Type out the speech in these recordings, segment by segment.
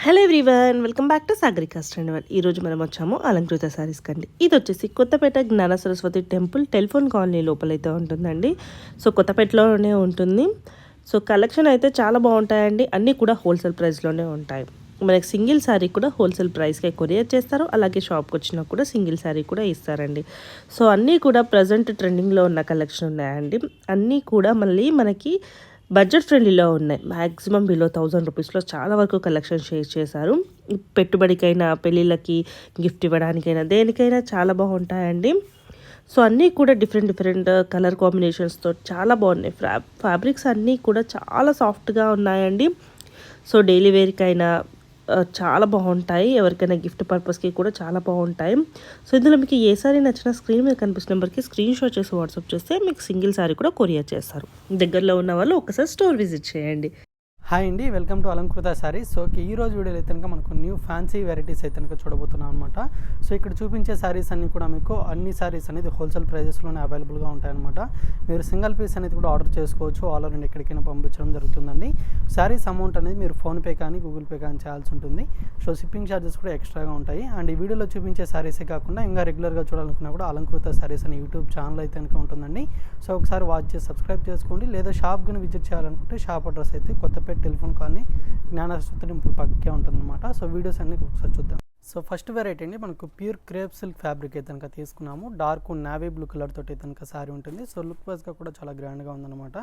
Hello everyone, welcome back to Sagarika stand. ఈరోజు మనం వచ్చాము అలంకృత సారీస్ కండి. ఇది వచ్చేసి కొత్తపేట జ్ఞాన సరస్వతి టెంపుల్ టెలిఫోన్ కాలనీ లోపలైతే ఉంటుందండి. సో కొత్తపేటలోనే ఉంటుంది. సో కలెక్షన్ అయితే చాలా బాగుంటాయండి. అన్నీ కూడా హోల్సేల్ ప్రైస్లోనే ఉంటాయి. మనకి సింగిల్ శారీ కూడా హోల్సేల్ ప్రైస్కే కొరియర్ చేస్తారు. అలాగే షాప్కి వచ్చినా కూడా సింగిల్ శారీ కూడా ఇస్తారండి. సో అన్నీ కూడా ప్రజెంట్ ట్రెండింగ్లో ఉన్న కలెక్షన్ ఉన్నాయండి. అన్నీ కూడా మళ్ళీ మనకి బడ్జెట్ ఫ్రెండ్లీలో ఉన్నాయి. మ్యాక్సిమం బిలో 1000 రూపీస్లో చాలా వరకు కలెక్షన్ షేర్ చేశారు. పెట్టుబడికైనా, పెళ్ళిళ్ళకి, గిఫ్ట్ ఇవ్వడానికైనా, దేనికైనా చాలా బాగుంటాయండి. సో అన్నీ కూడా డిఫరెంట్ డిఫరెంట్ కలర్ కాంబినేషన్స్తో చాలా బాగున్నాయి. ఫ్యాబ్రిక్స్ అన్నీ కూడా చాలా సాఫ్ట్గా ఉన్నాయండి. సో డైలీ వేర్కైనా చాలా బాగుంటాయి. ఎవరికైనా గిఫ్ట్ పర్పస్కి కూడా చాలా బాగుంటాయి. సో ఇందులో మీకు ఏ సారీ నచ్చినా స్క్రీన్ మీద కనిపిస్తున్న నెంబర్కి స్క్రీన్ షాట్ చేసి వాట్సాప్ చేస్తే మీకు సింగిల్ సారీ కూడా కొరియర్ చేస్తారు. దగ్గరలో ఉన్న వాళ్ళు ఒకసారి స్టోర్ విజిట్ చేయండి. హాయ్ అండి, welcome to Alankrita saris. So ఈ రోజు వీడియోలో అయితే కనుక మనకు న్యూ ఫ్యాన్సీ వెరైటీస్ అయితే కనుక చూడబోతున్నాం అనమాట. సో ఇక్కడ చూపించే శారీస్ అన్నీ కూడా మీకు అన్ని శారీస్ అనేది హోల్సేల్ ప్రైజెస్లోనే అవైలబుల్గా ఉంటాయన్నమాట. మీరు సింగిల్ పీస్ అనేది కూడా ఆర్డర్ చేసుకోవచ్చు. ఆల్ ఓవర్ ఎక్కడికైనా పంపించడం జరుగుతుందండి. శారీస్ అమౌంట్ అనేది మీరు ఫోన్పే కానీ గూగుల్ పే కానీ చేయాల్సి ఉంటుంది. సో షిప్పింగ్ ఛార్జెస్ కూడా ఎక్స్ట్రాగా ఉంటాయి. అండ్ ఈ వీడియోలో చూపించే శారీసే కాకుండా ఇంకా రెగ్యులర్గా చూడాలనుకున్నా కూడా అలంకృత శారీస్ అని యూట్యూబ్ ఛానల్ అయితే కనుక ఉంటుందండి. సో ఒకసారి వాచ్ చేసి సబ్స్క్రైబ్ చేసుకోండి. లేదా షాప్ కానీ విజిట్ చేయాలనుకుంటే షాప్ అడ్రస్ అయితే కొత్తపేట టెలిఫోన్ కాలనీ జ్ఞాన సరస్వతి టెంపుల్ పక్కే ఉంటుందన్నమాట. సో వీడియోస్ అన్ని ఒకసారి చూద్దాం. సో ఫస్ట్ వెరైటీ అండి, మనకు ప్యూర్ క్రేప్ సిల్క్ ఫ్యాబ్రిక్ అయితే కనుక తీసుకున్నాము. డార్క్ నావీ బ్లూ కలర్ తోటి అయితే కనుక సారీ ఉంటుంది. సో లుక్ వైజ్గా కూడా చాలా గ్రాండ్గా ఉందన్నమాట.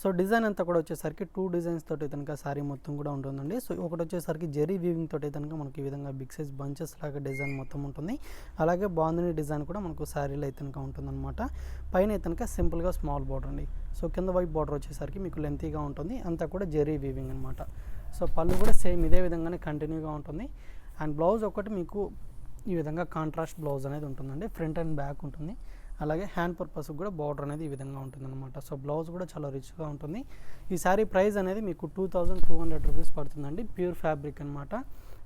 సో డిజైన్ అంతా కూడా వచ్చేసరికి 2 డిజైన్స్ తోటి అయితే కనుక సారీ మొత్తం కూడా ఉంటుందండి. సో ఒకటి వచ్చేసరికి జెరీ వీవింగ్ తోటి అయితే కనుక మనకి ఈ విధంగా బిగ్ సైజ్ బంచెస్ లాగా డిజైన్ మొత్తం ఉంటుంది. అలాగే బాందిని డిజైన్ కూడా మనకు శారీలో అయితే కనుక ఉంటుందన్నమాట. పైన అయితే కనుక సింపుల్గా స్మాల్ బార్డర్ అండి. సో కింద వైపు బార్డర్ వచ్చేసరికి మీకు లెంతీగా ఉంటుంది. అంతా కూడా జెరీ వీవింగ్ అనమాట. సో పళ్ళు కూడా సేమ్ ఇదే విధంగానే కంటిన్యూగా ఉంటుంది. అండ్ బ్లౌజ్ ఒకటి మీకు ఈ విధంగా కాంట్రాస్ట్ బ్లౌజ్ అనేది ఉంటుందండి. ఫ్రంట్ అండ్ బ్యాక్ ఉంటుంది. అలాగే హ్యాండ్ పర్పస్ కూడా బార్డర్ అనేది ఈ విధంగా ఉంటుందన్నమాట. సో బ్లౌజ్ కూడా చాలా రిచ్గా ఉంటుంది. ఈ శారీ ప్రైస్ అనేది మీకు 2200 రూపీస్ పడుతుందండి. ప్యూర్ ఫ్యాబ్రిక్ అనమాట.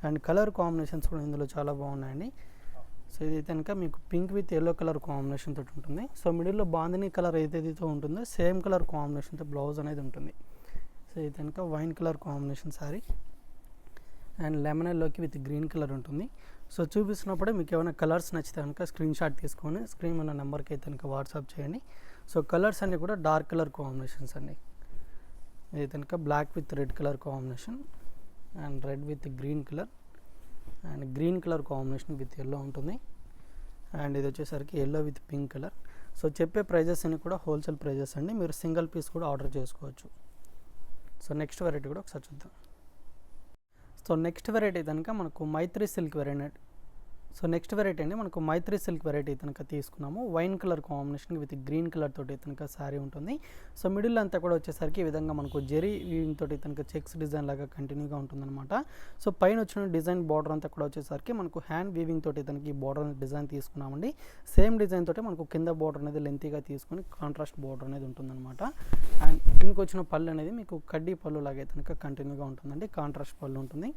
అండ్ కలర్ కాంబినేషన్స్ కూడా ఇందులో చాలా బాగున్నాయండి. సో ఇది కనుక మీకు pink with yellow colour combination తోటి ఉంటుంది. సో మిడిల్లో బాందిని కలర్ ఏదైతే ఉంటుందో సేమ్ కలర్ కాంబినేషన్తో బ్లౌజ్ అనేది ఉంటుంది. సో ఇది కనుక wine colour combination sari and lemon ఎల్లోకి విత్ గ్రీన్ కలర్ ఉంటుంది. సో చూపిస్తున్నప్పుడే మీకు ఏమైనా కలర్స్ నచ్చితే కనుక స్క్రీన్ షాట్ తీసుకొని స్క్రీన్ ఉన్న నెంబర్కి అయితే కనుక వాట్సాప్ చేయండి. సో కలర్స్ అన్నీ కూడా డార్క్ కలర్ కాంబినేషన్స్ అండి. ఇది కనుక black with red colour combination and red with green colour and green colour combination with yellow ఉంటుంది. అండ్ ఇది వచ్చేసరికి yellow with pink colour. So చెప్పే ప్రైజెస్ అన్నీ కూడా హోల్సేల్ ప్రైజెస్ అండి. మీరు సింగిల్ పీస్ కూడా ఆర్డర్ చేసుకోవచ్చు. సో నెక్స్ట్ వెరైటీ కూడా ఒకసారి చూద్దాం. సో నెక్స్ట్ వెరైటీ కనుక మనకు Maithri silk variety. So next variety అండి, మనకు మైత్రి సిల్క్ వెరైటీ కనుక తీసుకున్నాము. Wine colour combination with green colour తోటి కనుక శారీ ఉంటుంది. సో మిడిల్ అంతా కూడా వచ్చేసరికి ఈ విధంగా మనకు జెరీ వీవింగ్ తోటి కనుక చెక్స్ డిజైన్ లాగా కంటిన్యూగా ఉంటుందన్నమాట. సో పైన వచ్చిన డిజైన్ బార్డర్ అంతా కూడా వచ్చేసరికి మనకు హ్యాండ్ వీవింగ్ తోటి కనుక ఈ బార్డర్ డిజైన్ తీసుకున్నామండి. సేమ్ డిజైన్ తోటి మనకు కింద బార్డర్ అనేది లెంతీగా తీసుకుని కాంట్రాస్ట్ బార్డర్ అనేది ఉంటుందన్నమాట. అండ్ దీనికి వచ్చిన పళ్ళు అనేది మీకు కడ్డీ పళ్ళు లాగా కనుక కంటిన్యూగా ఉంటుందండి. కాంట్రాస్ట్ పళ్ళు ఉంటుంది.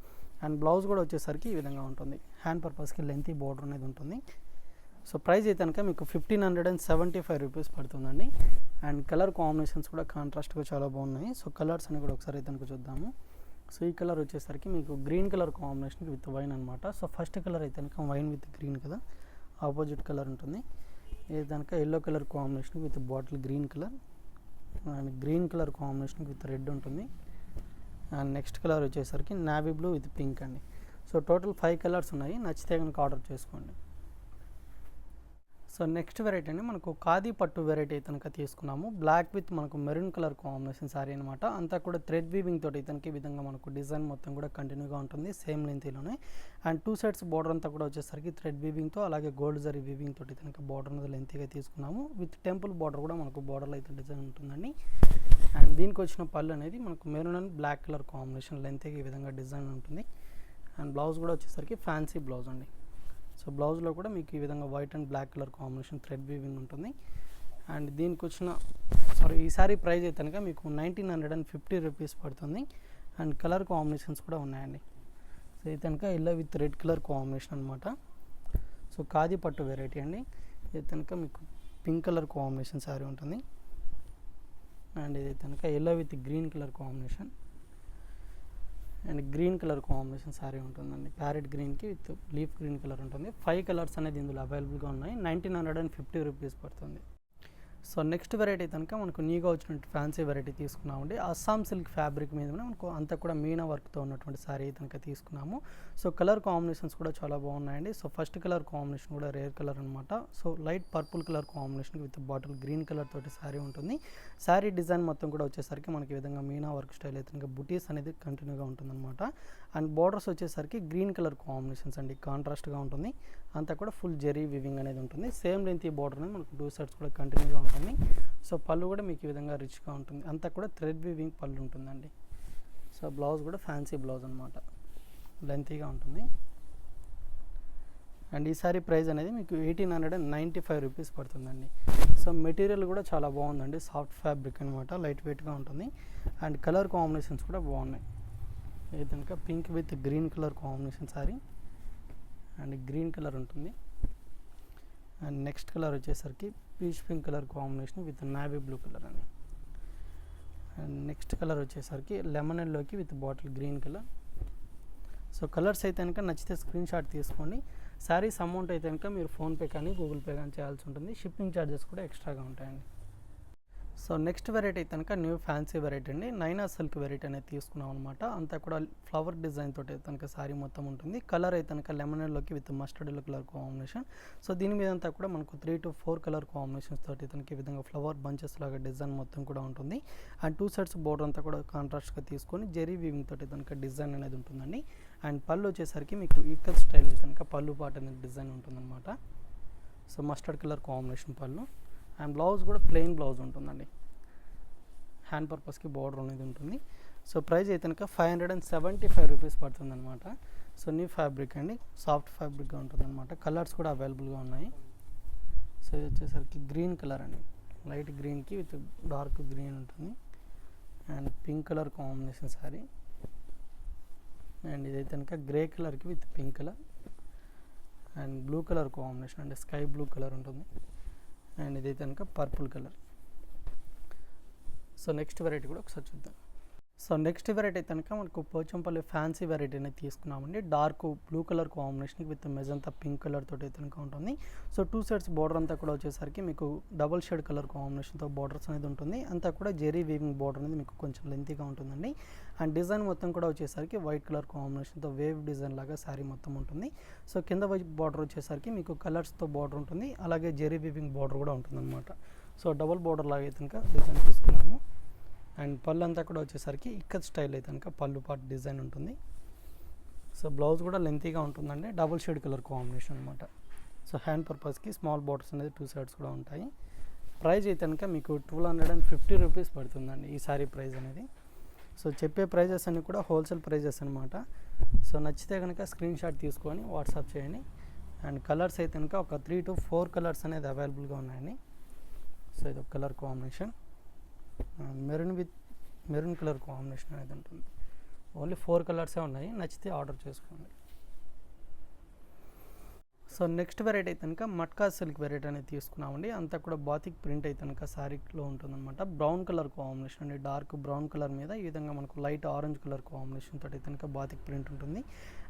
అండ్ బ్లౌజ్ కూడా వచ్చేసరికి ఈ విధంగా ఉంటుంది. హ్యాండ్ పర్పస్కి లెంతీ బార్డర్ అనేది ఉంటుంది. సో ప్రైస్ అయితే కనుక మీకు 1575 రూపీస్ పడుతుందండి. అండ్ కలర్ కాంబినేషన్స్ కూడా కాంట్రాస్ట్గా చాలా బాగున్నాయి. సో కలర్స్ అని కూడా ఒకసారి అయితే కనుక చూద్దాము. సో ఈ కలర్ వచ్చేసరికి మీకు green colour combination with wine అనమాట. సో ఫస్ట్ కలర్ అయితే కనుక వైన్ విత్ గ్రీన్ కదా, ఆపోజిట్ కలర్ ఉంటుంది. ఇది కనుక yellow colour combination with bottle green colour and green colour combination with red ఉంటుంది. అండ్ నెక్స్ట్ కలర్ వచ్చేసరికి నావీ బ్లూ విత్ పింక్ అండి. సో టోటల్ 5 కలర్స్ ఉన్నాయి. నచ్చితే కనుక ఆర్డర్ చేసుకోండి. సో నెక్స్ట్ వెరైటీ అండి, మనకు ఖాదీ పట్టు వెరైటీ కనుక తీసుకున్నాము. బ్లాక్ విత్ మనకు మెరూన్ కలర్ కాంబినేషన్ సారీ అనమాట. అంతా కూడా థ్రెడ్ వీవింగ్ తోటి ఇతనికి ఈ విధంగా మనకు డిజైన్ మొత్తం కూడా కంటిన్యూగా ఉంటుంది. సేమ్ లెంతీలోనే. అండ్ 2 సైడ్స్ బార్డర్ అంతా కూడా వచ్చేసరికి థ్రెడ్ వీవింగ్తో అలాగే గోల్డ్ జరీ వీవింగ్ తోటి ఇతనికి బార్డర్ అనేది లెంతీగా తీసుకున్నాము. విత్ టెంపుల్ బార్డర్ కూడా మనకు బార్డర్లో అయితే డిజైన్ ఉంటుందండి. అండ్ దీనికి వచ్చిన పళ్ళు అనేది మనకు maroon and black colour combination లెంతీగా ఈ విధంగా డిజైన్ ఉంటుంది. అండ్ బ్లౌజ్ కూడా వచ్చేసరికి ఫ్యాన్సీ బ్లౌజ్ అండి. సో బ్లౌజ్లో కూడా మీకు ఈ విధంగా white and black colour combination thread weaving ఉంటుంది. అండ్ దీనికి వచ్చిన ఈ సారీ ప్రైస్ అయితే కనుక మీకు 1950 రూపీస్ పడుతుంది. అండ్ కలర్ కాంబినేషన్స్ కూడా ఉన్నాయండి. సో ఇది కనుక yellow with red colour combination అనమాట. సో ఖాదీ పట్టు వెరైటీ అండి. ఇది కనుక మీకు పింక్ కలర్ కాంబినేషన్ సారీ ఉంటుంది. అండ్ ఇది కనుక yellow with green colour combination and green colour combination sari ఉంటుందండి. ప్యారెట్ గ్రీన్కి విత్ లీఫ్ గ్రీన్ కలర్ ఉంటుంది. 5 కలర్స్ అనేది ఇందులో అవైలబుల్గా ఉన్నాయి. 1950 రూపీస్ పడుతుంది. సో నెక్స్ట్ వెరైటీ కనుక మనకు న్యూగా వచ్చినటువంటి ఫ్యాన్సీ వెరైటీ తీసుకున్నామండి. అస్సాం సిల్క్ ఫ్యాబ్రిక్ మీద మనకు అంతా కూడా మీనా వర్క్తో ఉన్నటువంటి శారీ కనుక తీసుకున్నాము. సో కలర్ కాంబినేషన్స్ కూడా చాలా బాగున్నాయండి. సో ఫస్ట్ కలర్ కాంబినేషన్ కూడా రేర్ కలర్ అనమాట. So light purple colour combination with bottle green colour తోటి శారీ ఉంటుంది. శారీ డిజైన్ మొత్తం కూడా వచ్చేసరికి మనకి ఈ విధంగా మీనా వర్క్ స్టైల్ అయితే కనుక బుటీస్ అనేది కంటిన్యూగా ఉంటుందన్నమాట. అండ్ బార్డర్స్ వచ్చేసరికి గ్రీన్ కలర్ కాంబినేషన్స్ అండి, కాంట్రాస్ట్గా ఉంటుంది. అంతా కూడా ఫుల్ జెరీ వివింగ్ అనేది ఉంటుంది. సేమ్ లెంత్ ఈ బార్డర్ అనేది మనకు 2 సైడ్స్ కూడా కంటిన్యూగా ఉంటుంది. సో పళ్ళు కూడా మీకు ఈ విధంగా రిచ్గా ఉంటుంది. అంతా కూడా థ్రెడ్ వివింగ్ పళ్ళు ఉంటుందండి. సో బ్లౌజ్ కూడా ఫ్యాన్సీ బ్లౌజ్ అనమాట, లెంతీగా ఉంటుంది. అండ్ ఈ సారీ ప్రైస్ అనేది మీకు 1895 రూపీస్ పడుతుందండి. సో మెటీరియల్ కూడా చాలా బాగుందండి, సాఫ్ట్ ఫ్యాబ్రిక్ అనమాట, లైట్ వెయిట్గా ఉంటుంది. అండ్ కలర్ కాంబినేషన్స్ కూడా బాగున్నాయి. ఇది కనుక pink with green colour combination sorry, and green colour ఉంటుంది. అండ్ నెక్స్ట్ కలర్ వచ్చేసరికి peach pink colour combination with navy blue colour అండి. అండ్ నెక్స్ట్ కలర్ వచ్చేసరికి లెమన్ ఎల్లోకి with bottle green colour. So colours అయితే కనుక నచ్చితే స్క్రీన్ షాట్ తీసుకోండి. Saris amount అయితే కనుక మీరు ఫోన్పే కానీ గూగుల్ పే కానీ చేయాల్సి ఉంటుంది. షిప్పింగ్ ఛార్జెస్ కూడా ఎక్స్ట్రాగా ఉంటాయండి. సో నెక్స్ట్ వెరైటీ కనుక న్యూ ఫ్యాన్సీ వెరైటీ అండి. నైనా సిల్క్ వెరైటీ అనేది తీసుకున్నాం అనమాట. అంతా కూడా ఫ్లవర్ డిజైన్ తోటి కనుక శారీ మొత్తం ఉంటుంది. కలర్ అయితే కనుక లెమన్ ఎల్లోకి with mustard yellow colour combination. So దీని మీద అంతా కూడా మనకు 3 to 4 కలర్ కాంబినేషన్స్ తోటి కనుక ఈ విధంగా ఫ్లవర్ బంచెస్ లాగా డిజైన్ మొత్తం కూడా ఉంటుంది. అండ్ 2 సైడ్స్ బోర్డర్ అంతా కూడా కాంట్రాస్ట్గా తీసుకొని జెరీ వీవింగ్ తోటి కనుక డిజైన్ అనేది ఉంటుందండి. అండ్ పళ్ళు వచ్చేసరికి మీకు ఈక్వల్ స్టైల్ అయితే కనుక పళ్ళు పాట అనేది డిజైన్ ఉంటుందన్నమాట. సో మస్టర్డ్ కలర్ కాంబినేషన్ పళ్ళు. అండ్ బ్లౌజ్ కూడా ప్లెయిన్ బ్లౌజ్ ఉంటుందండి, హ్యాండ్ పర్పస్కి బార్డర్ అనేది ఉంటుంది. సో ప్రైస్ అయితే కనుక 575 రూపీస్ పడుతుంది అనమాట. సో న్యూ ఫ్యాబ్రిక్ అండి, సాఫ్ట్ ఫ్యాబ్రిక్గా ఉంటుంది అనమాట. కలర్స్ కూడా అవైలబుల్గా ఉన్నాయి. సో ఇది వచ్చేసరికి గ్రీన్ కలర్ అండి, లైట్ గ్రీన్కి విత్ డార్క్ గ్రీన్ ఉంటుంది. And pink colour combination sorry. And ఇదైతే కనుక గ్రే కలర్కి with pink colour and blue colour combination అంటే స్కై బ్లూ కలర్ ఉంటుంది. అండ్ ఇదైతే కనుక purple colour. So next variety కూడా ఒకసారి చూద్దాం. సో నెక్స్ట్ వెరైటీ కనుక మనకు పోచంపల్లి ఫ్యాన్సీ వెరైటీ అనేది తీసుకున్నామండి. Dark blue colour combination with magenta pink colour తోటి అయితే కనుక ఉంటుంది. సో 2 సైడ్స్ బార్డర్ అంతా కూడా వచ్చేసరికి మీకు డబుల్ షేడ్ కలర్ కాంబినేషన్తో బార్డర్స్ అనేది ఉంటుంది. అంతా కూడా జెరీ వీవింగ్ బార్డర్ అనేది మీకు కొంచెం లెంతీగా ఉంటుందండి. అండ్ డిజైన్ మొత్తం కూడా వచ్చేసరికి వైట్ కలర్ కాంబినేషన్తో వేవ్ డిజైన్ లాగా శారీ మొత్తం ఉంటుంది. సో కింద వైపు బార్డర్ వచ్చేసరికి మీకు కలర్స్తో బార్డర్ ఉంటుంది, అలాగే జెరీ వీవింగ్ బార్డర్ కూడా ఉంటుందన్నమాట. సో డబుల్ బార్డర్ లాగా అయితే కనుక డిజైన్ తీసుకున్నాము. అండ్ పళ్ళు అంతా కూడా వచ్చేసరికి ఇక్కత్ స్టైల్ అయితే కనుక పళ్ళు పార్ట్ డిజైన్ ఉంటుంది. సో బ్లౌజ్ కూడా లెంతీగా ఉంటుందండి, డబుల్ షేడ్ కలర్ కాంబినేషన్ అనమాట. సో హ్యాండ్ పర్పస్కి స్మాల్ బార్డర్స్ అనేది 2 సైడ్స్ కూడా ఉంటాయి. ప్రైస్ అయితే కనుక మీకు 250 రూపీస్ పడుతుందండి ఈ సారీ ప్రైస్ అనేది. సో చెప్పే ప్రైజెస్ అన్నీ కూడా హోల్సేల్ ప్రైజెస్ అనమాట. సో నచ్చితే కనుక స్క్రీన్ షాట్ తీసుకొని వాట్సాప్ చేయండి. అండ్ కలర్స్ అయితే కనుక ఒక 3 to 4 కలర్స్ అనేది అవైలబుల్గా ఉన్నాయండి. సో ఇది ఒక colour combination, maroon colour combination అనేది ఉంటుంది. ఓన్లీ 4 కలర్సే ఉన్నాయి, నచ్చితే ఆర్డర్ చేసుకోండి. సో నెక్స్ట్ వెరైటీ అయితే కనుక మట్కా సిల్క్ వెరైటీ అనేది తీసుకున్నామండి. అంతా కూడా బాతిక్ ప్రింట్ అయితే కనుక శారీలో ఉంటుందన్నమాట. బ్రౌన్ కలర్ కాంబినేషన్ అండి, డార్క్ బ్రౌన్ కలర్ మీద ఈ విధంగా మనకు లైట్ ఆరెంజ్ కలర్ కాంబినేషన్ తోటి అయితే కనుక బాతిక్ ప్రింట్ ఉంటుంది.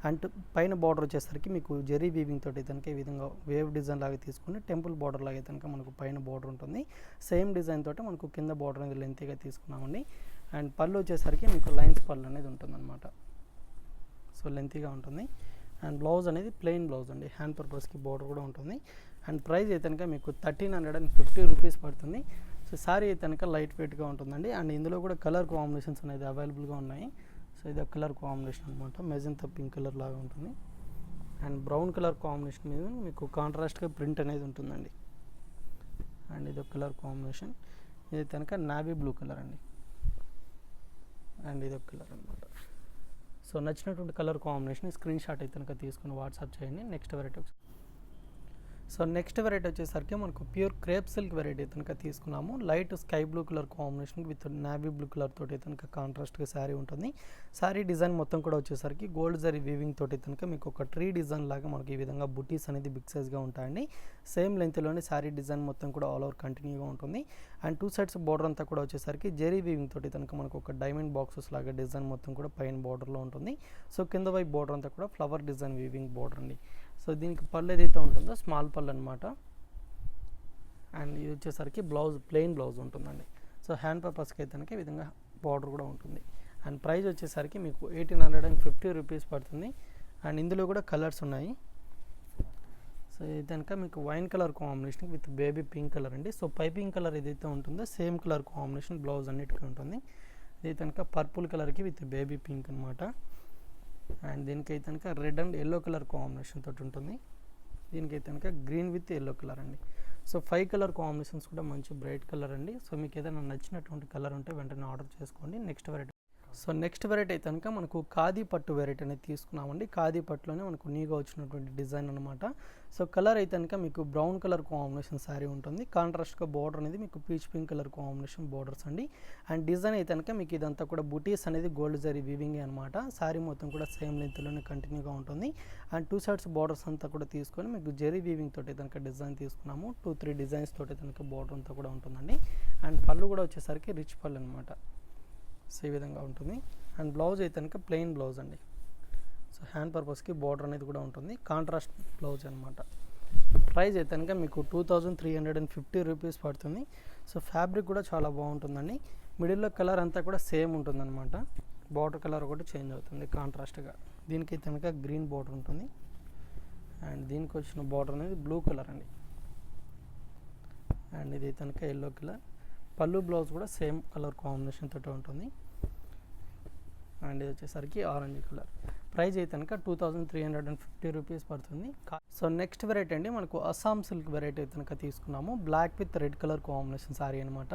అండ్ పైన బార్డర్ వచ్చేసరికి మీకు జెరీ వీవింగ్ తోటి అయితే కనుక ఈ విధంగా వేవ్ డిజైన్ లాగా తీసుకుని టెంపుల్ బార్డర్ లాగా అయితే కనుక మనకు పైన బార్డర్ ఉంటుంది. సేమ్ డిజైన్ తోటి మనకు కింద బార్డర్ అనేది లెంతీగా తీసుకున్నామండి. అండ్ పళ్ళు వచ్చేసరికి మీకు లైన్స్ పళ్ళు అనేది ఉంటుందన్నమాట. సో లెంతీగా ఉంటుంది. అండ్ బ్లౌజ్ అనేది ప్లెయిన్ బ్లౌజ్ అండి, హ్యాండ్ పర్పస్కి బార్డర్ కూడా ఉంటుంది. అండ్ ప్రైస్ అయితే కనుక మీకు 1350 రూపీస్ పడుతుంది. సో సారీ అయితే కనుక లైట్ వెయిట్గా ఉంటుందండి. అండ్ ఇందులో కూడా కలర్ కాంబినేషన్స్ అనేది అవైలబుల్గా ఉన్నాయి. సో ఇది ఒక కలర్ కాంబినేషన్ అనమాట, మెజంతా పింక్ కలర్ లాగా ఉంటుంది. అండ్ బ్రౌన్ కలర్ కాంబినేషన్ మీద మీకు కాంట్రాస్ట్గా ప్రింట్ అనేది ఉంటుందండి. అండ్ ఇది ఒక కలర్ కాంబినేషన్, ఇది కనుక నావీ బ్లూ కలర్ అండి. అండ్ ఇది ఒక కలర్ అనమాట. సో నచ్చినటువంటి కలర్ కాంబినేషన్ స్క్రీన్ షాట్ అయితే కనుక తీసుకుని వాట్సాప్ చేయండి. Next variety so next variety వచ్చేసరికి మనకు ప్యూర్ క్రేప్ సిల్క్ వెరైటీ కనుక తీసుకున్నాము. Light sky blue colour combination with navy blue colour తోటి కనుక కాంట్రాస్ట్గా శారీ ఉంటుంది. శారీ డిజైన్ మొత్తం కూడా వచ్చేసరికి గోల్డ్ జరీ వీవింగ్ తోటి కనుక మీకు ఒక ట్రీ డిజైన్ లాగా మనకి ఈ విధంగా బుటీస్ అనేది బిగ్ సైజ్గా ఉంటాయండి. సేమ్ లెంత్లోనే శారీ డిజైన్ మొత్తం కూడా ఆల్ ఓవర్ కంటిన్యూగా ఉంటుంది. అండ్ 2 సైడ్స్ బోర్డర్ అంతా కూడా వచ్చేసరికి జెరీ వీవింగ్ తోటి కనుక మనకు ఒక డైమండ్ బాక్సెస్ లాగా డిజైన్ మొత్తం కూడా పైన బోర్డర్లో ఉంటుంది. సో కింద వైపు బోర్డర్ అంతా కూడా ఫ్లవర్ డిజైన్ వీవింగ్ బోర్డర్ అండి. సో దీనికి పళ్ళు ఏదైతే ఉంటుందో స్మాల్ పళ్ళు అనమాట. అండ్ ఇది వచ్చేసరికి బ్లౌజ్ ప్లెయిన్ బ్లౌజ్ ఉంటుందండి. సో హ్యాండ్ పర్పస్కి అయితే కనుక ఈ విధంగా బార్డర్ కూడా ఉంటుంది. అండ్ ప్రైస్ వచ్చేసరికి మీకు 1850 రూపీస్ పడుతుంది. అండ్ ఇందులో కూడా కలర్స్ ఉన్నాయి. సో ఇది కనుక మీకు wine colour combination with baby pink colour అండి. సో పైపింగ్ కలర్ ఏదైతే ఉంటుందో సేమ్ కలర్ కాంబినేషన్ బ్లౌజ్ అన్నిటికీ ఉంటుంది. ఇది కనుక పర్పుల్ కలర్కి విత్ బేబీ పింక్ అనమాట. అండ్ దీనికైతే కనుక red and yellow colour combination తోటి ఉంటుంది. దీనికైతే కనుక గ్రీన్ విత్ ఎల్లో కలర్ అండి. సో 5 కలర్ కాంబినేషన్స్ కూడా మంచి బ్రైట్ కలర్ అండి. సో మీకు ఏదైనా నచ్చినటువంటి కలర్ ఉంటే వెంటనే ఆర్డర్ చేసుకోండి. నెక్స్ట్ వెరైటీ అయితే కనుక మనకు ఖాదీ పట్టు వెరైటీ అనేది తీసుకున్నామండి. ఖాదీ పట్టులోనే మనకు నీగా వచ్చినటువంటి డిజైన్ అనమాట. సో కలర్ అయితే కనుక మీకు బ్రౌన్ కలర్ కాంబినేషన్ శారీ ఉంటుంది. కాంట్రాస్ట్గా బార్డర్ అనేది మీకు peach pink colour combination borders అండి. అండ్ డిజైన్ అయితే కనుక మీకు ఇదంతా కూడా బుటీస్ అనేది గోల్డ్ జరీ వీవింగ్ అనమాట. శారీ మొత్తం కూడా సేమ్ లెంత్లోనే కంటిన్యూగా ఉంటుంది. అండ్ 2 సైడ్స్ బార్డర్స్ అంతా కూడా తీసుకొని మీకు జరీ వీవింగ్ తోటి కనుక డిజైన్ తీసుకున్నాము. 2-3 డిజైన్స్ తోటి కనుక బార్డర్ అంతా కూడా ఉంటుందండి. అండ్ పళ్ళు కూడా వచ్చేసరికి రిచ్ పళ్ళు అనమాట. సో ఈ విధంగా ఉంటుంది. అండ్ బ్లౌజ్ అయితే కనుక ప్లెయిన్ బ్లౌజ్ అండి. సో హ్యాండ్ పర్పస్కి బార్డర్ అనేది కూడా ఉంటుంది. కాంట్రాస్ట్ బ్లౌజ్ అనమాట. ప్రైస్ అయితే కనుక మీకు 2350 రూపీస్ పడుతుంది. సో ఫ్యాబ్రిక్ కూడా చాలా బాగుంటుందండి. మిడిల్లో కలర్ అంతా కూడా సేమ్ ఉంటుందన్నమాట. బార్డర్ కలర్ ఒకటి చేంజ్ అవుతుంది కాంట్రాస్ట్గా. దీనికైతే కనుక గ్రీన్ బార్డర్ ఉంటుంది. అండ్ దీనికి వచ్చిన బార్డర్ అనేది బ్లూ కలర్ అండి. అండ్ ఇది కనుక ఎల్లో కలర్. పళ్ళు బ్లౌజ్ కూడా సేమ్ కలర్ కాంబినేషన్ తోటి ఉంటుంది. అండ్ ఇది వచ్చేసరికి ఆరెంజ్ కలర్. ప్రైస్ అయితే కనుక 2350 రూపీస్ పడుతుంది. సో నెక్స్ట్ వెరైటీ అండి మనకు అస్సాం సిల్క్ వెరైటీ అయితే కనుక తీసుకున్నాము. Black with red colour combination sari అనమాట.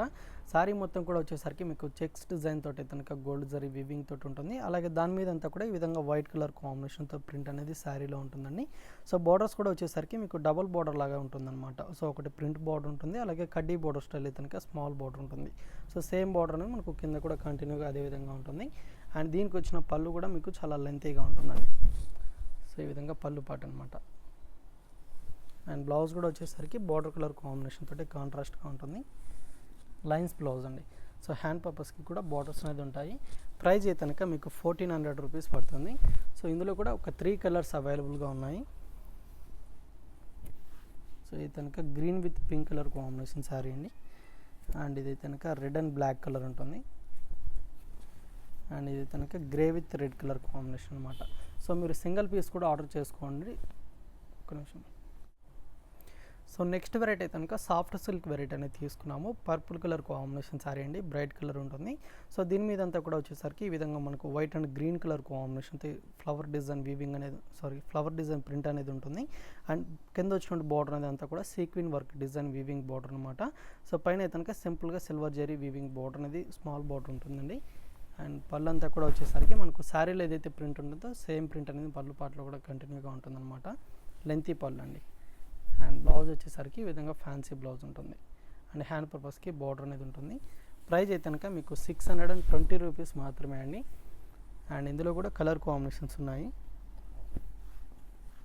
శారీ మొత్తం కూడా వచ్చేసరికి మీకు చెక్స్ డిజైన్ తోటి కనుక గోల్డ్ జరీ వీవింగ్ తోటి ఉంటుంది. అలాగే దాని మీద అంతా కూడా ఈ విధంగా వైట్ కలర్ కాంబినేషన్తో ప్రింట్ అనేది శారీలో ఉంటుందండి. సో బార్డర్స్ కూడా వచ్చేసరికి మీకు డబుల్ బార్డర్ లాగా ఉంటుందన్నమాట. సో ఒకటి ప్రింట్ బార్డర్ ఉంటుంది. అలాగే కడ్డీ బార్డర్ స్టైల్ అయితే కనుక స్మాల్ బార్డర్ ఉంటుంది. సో సేమ్ బార్డర్ అనేది మనకు కింద కూడా కంటిన్యూగా అదే విధంగా ఉంటుంది. అండ్ దీనికి వచ్చిన పళ్ళు కూడా మీకు చాలా లెంతీగా ఉంటుందండి. సో ఈ విధంగా పళ్ళు పాటు అనమాట. అండ్ బ్లౌజ్ కూడా వచ్చేసరికి బార్డర్ కలర్ కాంబినేషన్ తోటి కాంట్రాస్ట్గా ఉంటుంది. లైన్స్ బ్లౌజ్ అండి. సో హ్యాండ్ పర్పస్కి కూడా బార్డర్స్ అనేది ఉంటాయి. ప్రైస్ అయితే కనుక మీకు 1400 రూపీస్ పడుతుంది. సో ఇందులో కూడా ఒక 3 కలర్స్ అవైలబుల్గా ఉన్నాయి. సో ఇది కనుక green with pink colour combination sari అండి. అండ్ ఇది కనుక రెడ్ అండ్ బ్లాక్ కలర్ ఉంటుంది. అండ్ ఇది కనుక grey with red colour combination అనమాట. సో మీరు సింగిల్ పీస్ కూడా ఆర్డర్ చేసుకోండి. ఒక నిమిషం. సో నెక్స్ట్ వెరైటీ అయితే కనుక సాఫ్ట్ సిల్క్ వెరైటీ అనేది తీసుకున్నాము. పర్పుల్ కలర్ కాంబినేషన్ శారీ అండి. బ్రైట్ కలర్ ఉంటుంది. సో దీని మీద అంతా కూడా వచ్చేసరికి ఈ విధంగా మనకు white and green colour combination flower design weaving అనేది ఫ్లవర్ డిజైన్ ప్రింట్ అనేది ఉంటుంది. అండ్ కింద వచ్చినటువంటి బార్డర్ అనేది అంతా కూడా sequin work design weaving border అనమాట. సో పైన అయితే కనుక సింపుల్గా సిల్వర్ జరీ వీవింగ్ బార్డర్ అనేది స్మాల్ బార్డర్ ఉంటుందండి. అండ్ పళ్ళు అంతా కూడా వచ్చేసరికి మనకు శారీలో ఏదైతే ప్రింట్ ఉంటుందో సేమ్ ప్రింట్ అనేది పళ్ళు పాటలో కూడా కంటిన్యూగా ఉంటుందన్నమాట. లెంతీ పళ్ళు అండి. అండ్ బ్లౌజ్ వచ్చేసరికి ఈ విధంగా ఫ్యాన్సీ బ్లౌజ్ ఉంటుంది. అండ్ హ్యాండ్ పర్పస్కి బార్డర్ అనేది ఉంటుంది. ప్రైస్ అయితే కనుక మీకు 620 రూపీస్ మాత్రమే అండి. అండ్ ఇందులో కూడా కలర్ కాంబినేషన్స్ ఉన్నాయి.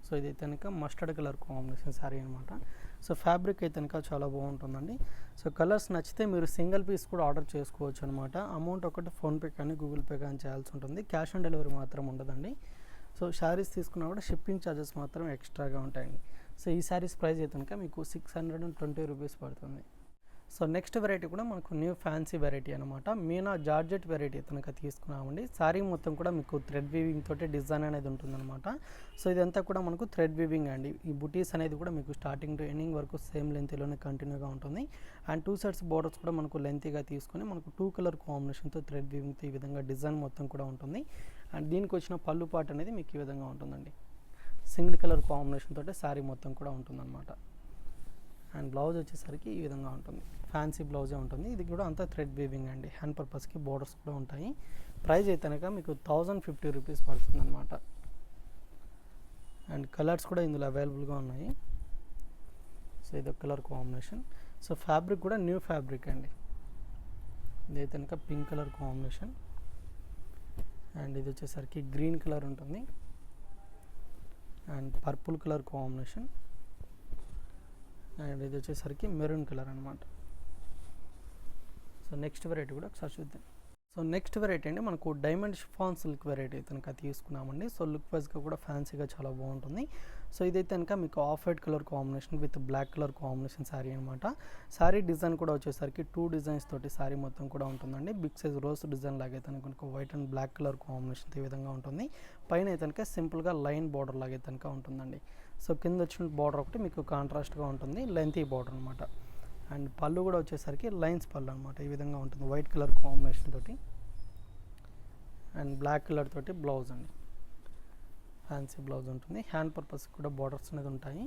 సో ఇది కనుక మస్టర్డ్ కలర్ కాంబినేషన్ శారీ అనమాట. సో ఫ్యాబ్రిక్ అయితే కనుక చాలా బాగుంటుందండి. సో కలర్స్ నచ్చితే మీరు సింగిల్ పీస్ కూడా ఆర్డర్ చేసుకోవచ్చు అనమాట. అమౌంట్ ఒకటి ఫోన్పే కానీ గూగుల్ పే కానీ చేయాల్సి ఉంటుంది. క్యాష్ ఆన్ డెలివరీ మాత్రం ఉండదండి. సో శారీస్ తీసుకున్నా కూడా షిప్పింగ్ ఛార్జెస్ మాత్రం ఎక్స్ట్రాగా ఉంటాయండి. సో ఈ శారీస్ ప్రైస్ అయితే కనుక మీకు 620 రూపీస్ పడుతుంది. సో నెక్స్ట్ వెరైటీ కూడా మనకు న్యూ ఫ్యాన్సీ వెరైటీ అనమాట. మీనా జార్జెట్ వెరైటీ కనుక తీసుకున్నామండి. శారీ మొత్తం కూడా మీకు థ్రెడ్ వీవింగ్ తోటి డిజైన్ అనేది ఉంటుందన్నమాట. సో ఇదంతా కూడా మనకు థ్రెడ్ వీవింగ్ అండి. ఈ బుటీస్ అనేది కూడా మీకు స్టార్టింగ్ టు ఎండింగ్ వరకు సేమ్ లెంత్లోనే కంటిన్యూగా ఉంటుంది. అండ్ 2 సైడ్స్ బార్డర్స్ కూడా మనకు లెంతీగా తీసుకొని మనకు 2 కలర్ కాంబినేషన్తో థ్రెడ్ వీవింగ్తో ఈ విధంగా డిజైన్ మొత్తం కూడా ఉంటుంది. అండ్ దీనికి వచ్చిన పళ్ళు పాట అనేది మీకు ఈ విధంగా ఉంటుందండి. సింగిల్ కలర్ కాంబినేషన్ తోటి శారీ మొత్తం కూడా ఉంటుందన్నమాట. అండ్ బ్లౌజ్ వచ్చేసరికి ఈ విధంగా ఉంటుంది. ఫ్యాన్సీ బ్లౌజే ఉంటుంది. ఇది కూడా అంతా థ్రెడ్ వీవింగ్ అండి. హ్యాండ్ పర్పస్కి బోర్డర్స్ కూడా ఉంటాయి. ప్రైస్ అయితే కనుక మీకు 1050 రూపీస్ పడుతుంది అనమాట. అండ్ కలర్స్ కూడా ఇందులో అవైలబుల్గా ఉన్నాయి. సో ఇది ఒక కలర్ కాంబినేషన్. సో ఫ్యాబ్రిక్ కూడా న్యూ ఫ్యాబ్రిక్ అండి. ఇదైతే కనుక పింక్ కలర్ కాంబినేషన్ అండ్ ఇది వచ్చేసరికి గ్రీన్ కలర్ ఉంటుంది and purple colour combination and ఇది వచ్చేసరికి మెరూన్ కలర్ అనమాట. సో నెక్స్ట్ వెరైటీ కూడా ఒకసారి చూద్దాం. సో నెక్స్ట్ వెరైటీ అండి మనకు డైమండ్ షిఫాన్ సిల్క్ వెరైటీ అయితే కనుక తీసుకున్నామండి. సో లుక్ వైజ్గా కూడా ఫ్యాన్సీగా చాలా బాగుంటుంది. సో ఇదైతే కనుక మీకు off white colour combination with black colour combination sari అనమాట. శారీ డిజైన్ కూడా వచ్చేసరికి 2 డిజైన్స్ తోటి శారీ మొత్తం కూడా ఉంటుందండి. బిగ్ సైజ్ రోజ్ డిజైన్ లాగా అయితే కనుక white and black colour combination ఈ విధంగా ఉంటుంది. పైన అయితే కనుక సింపుల్గా లైన్ బార్డర్ లాగా అయితే కనుక ఉంటుందండి. సో కింద వచ్చిన బార్డర్ ఒకటి మీకు కాంట్రాస్ట్గా ఉంటుంది, లెంతీ బార్డర్ అనమాట. అండ్ పళ్ళు కూడా వచ్చేసరికి లైన్స్ పళ్ళు అనమాట. ఈ విధంగా ఉంటుంది వైట్ కలర్ కాంబినేషన్ తోటి అండ్ బ్లాక్ కలర్ తోటి బ్లౌజ్ అండి. ఫ్యాన్సీ బ్లౌజ్ ఉంటుంది. హ్యాండ్ పర్పస్ కూడా బార్డర్స్ అనేది ఉంటాయి.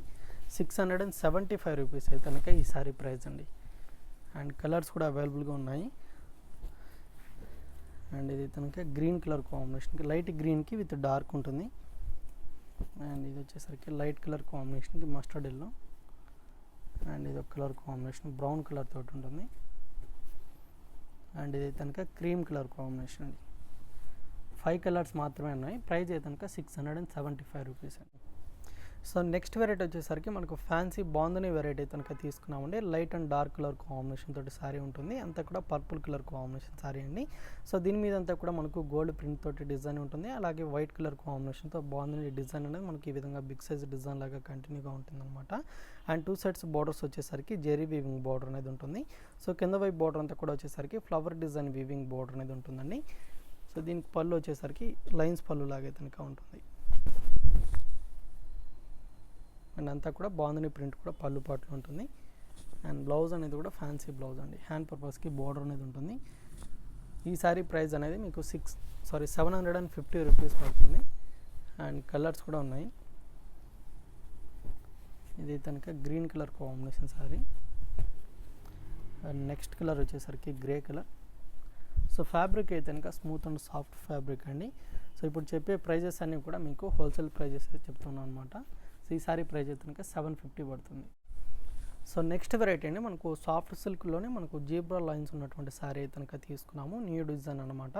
675 రూపీస్ అయితే కనుక ఈ సారీ ప్రైస్ అండి. అండ్ కలర్స్ కూడా అవైలబుల్గా ఉన్నాయి. అండ్ ఇది కనుక గ్రీన్ కలర్ కాంబినేషన్కి లైట్ గ్రీన్కి విత్ డార్క్ ఉంటుంది. అండ్ ఇది వచ్చేసరికి లైట్ కలర్ కాంబినేషన్కి మస్టర్డ్ ఎల్లో అండ్ ఇది ఒక కలర్ కాంబినేషన్ బ్రౌన్ కలర్ తోటి ఉంటుంది. అండ్ ఇది కనుక క్రీమ్ కలర్ కాంబినేషన్ అండి. 5 కలర్స్ మాత్రమే ఉన్నాయి. ప్రైస్ అయితే కనుక 675 రూపీస్ అండి. సో నెక్స్ట్ వెరైటీ వచ్చేసరికి మనకు ఫ్యాన్సీ బాందని వెరైటీ కనుక తీసుకున్నామండి. Light and dark colour combination తోటి శారీ ఉంటుంది. అంతా కూడా పర్పుల్ కలర్ కాంబినేషన్ శారీ అండి. సో దీని మీద అంతా కూడా మనకు గోల్డ్ ప్రింట్ తోటి డిజైన్ ఉంటుంది. అలాగే వైట్ కలర్ కాంబినేషన్తో బాందని డిజైన్ అనేది మనకి ఈ విధంగా బిగ్ సైజ్ డిజైన్ లాగా కంటిన్యూగా ఉంటుంది అనమాట. అండ్ 2 సైడ్స్ బార్డర్స్ వచ్చేసరికి జెరీ వీవింగ్ బార్డర్ అనేది ఉంటుంది. సో కింద వైపు బార్డర్ అంతా కూడా వచ్చేసరికి ఫ్లవర్ డిజైన్ వీవింగ్ బార్డర్ అనేది ఉంటుందండి. సో దీనికి పళ్ళు వచ్చేసరికి లైన్స్ పళ్ళు లాగా కనుక ఉంటుంది. అండ్ అంతా కూడా బాందని ప్రింట్ కూడా పళ్ళు పాటలు ఉంటుంది. అండ్ బ్లౌజ్ అనేది కూడా ఫ్యాన్సీ బ్లౌజ్ అండి. హ్యాండ్ పర్పస్కి బార్డర్ అనేది ఉంటుంది. ఈ సారీ ప్రైస్ అనేది మీకు 750 రూపీస్ పడుతుంది. అండ్ కలర్స్ కూడా ఉన్నాయి. ఇది కనుక green colour combination sorry and next colour వచ్చేసరికి గ్రే కలర్. సో ఫ్యాబ్రిక్ అయితే కనుక స్మూత్ అండ్ సాఫ్ట్ ఫ్యాబ్రిక్ అండి. సో ఇప్పుడు చెప్పే ప్రైజెస్ అన్నీ కూడా మీకు హోల్సేల్ ప్రైజెస్ చెప్తున్నాను అనమాట. సో ఈ సారీ ప్రైస్ అయితే కనుక 750 పడుతుంది. సో నెక్స్ట్ వెరైటీ అండి మనకు సాఫ్ట్ సిల్క్లోనే మనకు జీబ్రా లైన్స్ ఉన్నటువంటి సారీ అయితే కనుక తీసుకున్నాము. న్యూ డిజైన్ అనమాట.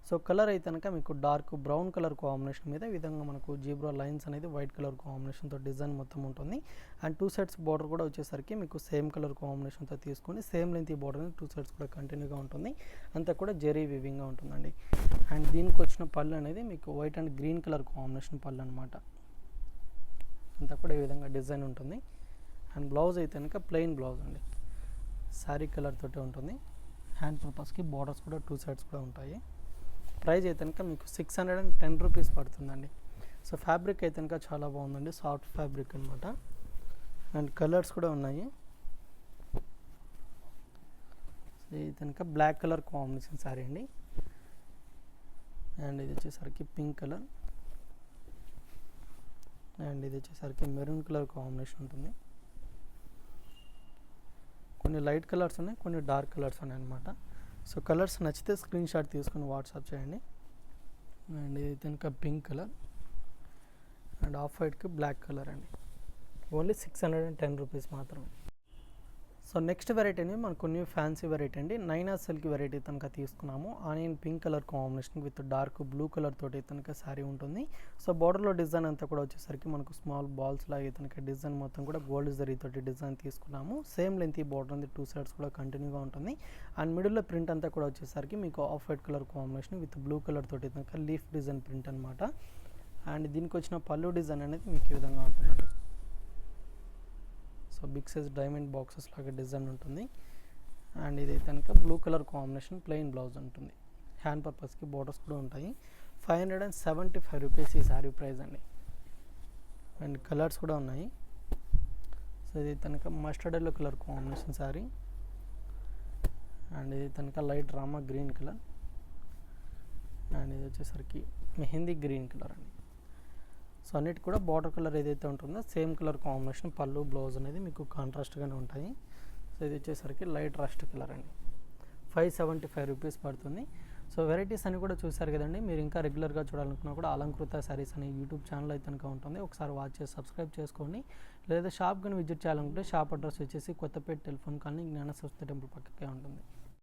సో కలర్ అయితే కనుక మీకు డార్క్ బ్రౌన్ కలర్ కాంబినేషన్ మీద ఈ విధంగా మనకు జీబ్రా లైన్స్ అనేది వైట్ కలర్ కాంబినేషన్తో డిజైన్ మొత్తం ఉంటుంది. అండ్ 2 సైడ్స్ బార్డర్ కూడా వచ్చేసరికి మీకు సేమ్ కలర్ కాంబినేషన్తో తీసుకొని సేమ్ లెంత్ ఈ బార్డర్ అనేది 2 సైడ్స్ కూడా కంటిన్యూగా ఉంటుంది. అంతా కూడా జెరీ వివింగ్గా ఉంటుందండి. అండ్ దీనికి వచ్చిన పళ్ళు అనేది మీకు white and green colour combination పళ్ళు అనమాట. అంతా కూడా ఈ విధంగా డిజైన్ ఉంటుంది. అండ్ బ్లౌజ్ అయితే కనుక ప్లెయిన్ బ్లౌజ్ అండి. శారీ కలర్ తోటి ఉంటుంది. హ్యాండ్ పర్పస్కి బార్డర్స్ కూడా 2 సైడ్స్ కూడా ఉంటాయి. ప్రైస్ అయితే కనుక మీకు 610 రూపీస్ పడుతుందండి. సో ఫ్యాబ్రిక్ అయితే కనుక చాలా బాగుందండి. సాఫ్ట్ ఫ్యాబ్రిక్ అనమాట. అండ్ కలర్స్ కూడా ఉన్నాయి. ఇది కనుక బ్లాక్ కలర్ కాంబినేషన్ శారీ అండి. అండ్ ఇది వచ్చేసరికి పింక్ కలర్ అండ్ ఇది వచ్చేసరికి మెరూన్ కలర్ కాంబినేషన్ ఉంటుంది. కొన్ని లైట్ కలర్స్ ఉన్నాయి, కొన్ని డార్క్ కలర్స్ ఉన్నాయి అనమాట. సో కలర్స్ నచ్చితే స్క్రీన్ షాట్ తీసుకుని వాట్సాప్ చేయండి. అండ్ ఇది కనుక పింక్ కలర్ అండ్ ఆఫ్ వైట్కి బ్లాక్ కలర్ అండి. ఓన్లీ 610 రూపీస్ మాత్రమే. సో నెక్స్ట్ వెరైటీని మనకు న్యూ ఫ్యాన్సీ వెరైటీ అండి. నైనా సిల్క్ వెరైటీ కనుక తీసుకున్నాము. Onion pink colour combination with dark blue colour తోటి కనుక శారీ ఉంటుంది. సో బార్డర్లో డిజైన్ అంతా కూడా వచ్చేసరికి మనకు స్మాల్ బాల్స్ లాగే కనుక డిజైన్ మొత్తం కూడా గోల్డ్ జరీ తోటి డిజైన్ తీసుకున్నాము. సేమ్ లెంత్ ఈ బార్డర్ ఉంది, 2 సైడ్స్ కూడా కంటిన్యూగా ఉంటుంది. అండ్ మిడిల్లో ప్రింట్ అంతా కూడా వచ్చేసరికి మీకు off white colour combination with blue colour తోటి కనుక లీఫ్ డిజైన్ ప్రింట్ అనమాట. అండ్ దీనికి వచ్చిన పళ్ళు డిజైన్ అనేది మీకు ఈ విధంగా ఉంటుంది. So big size diamond boxes లాగా డిజైన్ ఉంటుంది. అండ్ ఇది కనుక blue colour combination plain blouse ఉంటుంది. హ్యాండ్ పర్పస్కి బార్డర్స్ కూడా ఉంటాయి. 575 రూపీస్ ఈ శారీ ప్రైస్ అండి. అండ్ కలర్స్ కూడా ఉన్నాయి. సో ఇది కనుక mustard yellow colour combination sari and ఇది కనుక light Rama green colour and ఇది వచ్చేసరికి మెహందీ గ్రీన్ కలర్ అండి. సో అన్నిటి కూడా బార్డర్ కలర్ ఏదైతే ఉంటుందో సేమ్ కలర్ కాంబినేషన్ పళ్ళు బ్లౌజ్ అనేది మీకు కాంట్రాస్ట్గానే ఉంటాయి. సో ఇది వచ్చేసరికి లైట్ రస్ట్ కలర్ అండి. 575 రూపీస్ పడుతుంది. సో వెరైటీస్ అని కూడా చూసారు కదండి. మీరు ఇంకా రెగ్యులర్గా చూడాలనుకున్నా కూడా అలంకృత శారీస్ అనే యూట్యూబ్ ఛానల్ అయితే కనుక ఉంటుంది. ఒకసారి వాచ్ చేసి సబ్స్క్రైబ్ చేసుకోండి. లేదా షాప్ కానీ విజిట్ చేయాలనుకుంటే షాప్ అడ్రస్ వచ్చేసి కొత్తపేట టెలిఫోన్ కాలనీ జ్ఞాన సరస్వతి టెంపుల్ పక్కకే ఉంటుంది.